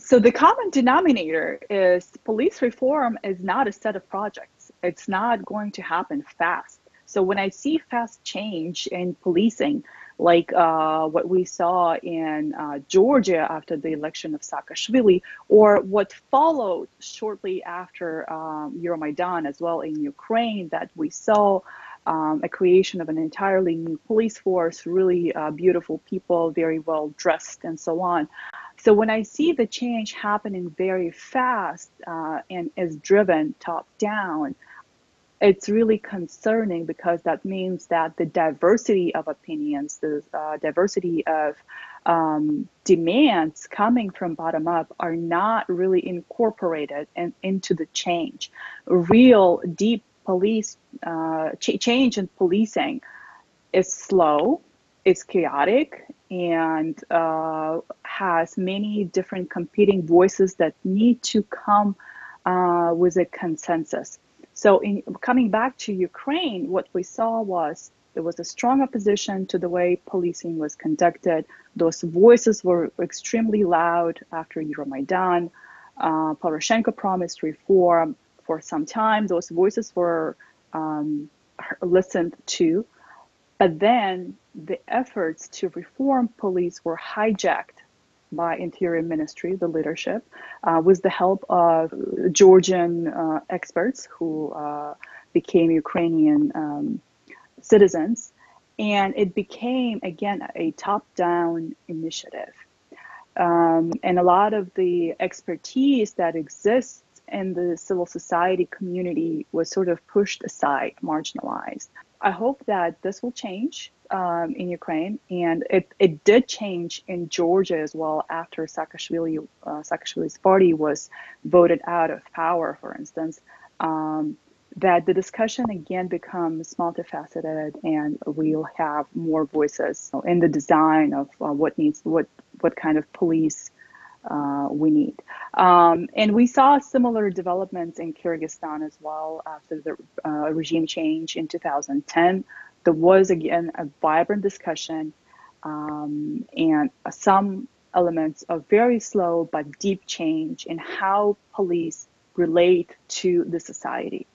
So the common denominator is police reform is not a set of projects. It's not going to happen fast. So when I see fast change in policing, like what we saw in Georgia after the election of Saakashvili, or what followed shortly after Euromaidan as well in Ukraine, that we saw a creation of an entirely new police force, really beautiful people, very well dressed, and so on. So when I see the change happening very fast and is driven top down, it's really concerning, because that means that the diversity of opinions, the diversity of demands coming from bottom up are not really incorporated into the change. Real deep police change in policing is slow, it's chaotic, and has many different competing voices that need to come with a consensus. So in coming back to Ukraine, what we saw was there was a strong opposition to the way policing was conducted. Those voices were extremely loud after Euromaidan. Poroshenko promised reform for some time. Those voices were listened to. But then the efforts to reform police were hijacked by Interior Ministry, the leadership, with the help of Georgian experts who became Ukrainian citizens. And it became, again, a top-down initiative. And a lot of the expertise that exists in the civil society community was sort of pushed aside, marginalized. I hope that this will change in Ukraine, and it did change in Georgia as well after Saakashvili's party was voted out of power, for instance, that the discussion again becomes multifaceted, and we'll have more voices in the design of what kind of police we need. And we saw similar developments in Kyrgyzstan as well after the regime change in 2010. There was again a vibrant discussion and some elements of very slow but deep change in how police relate to the society.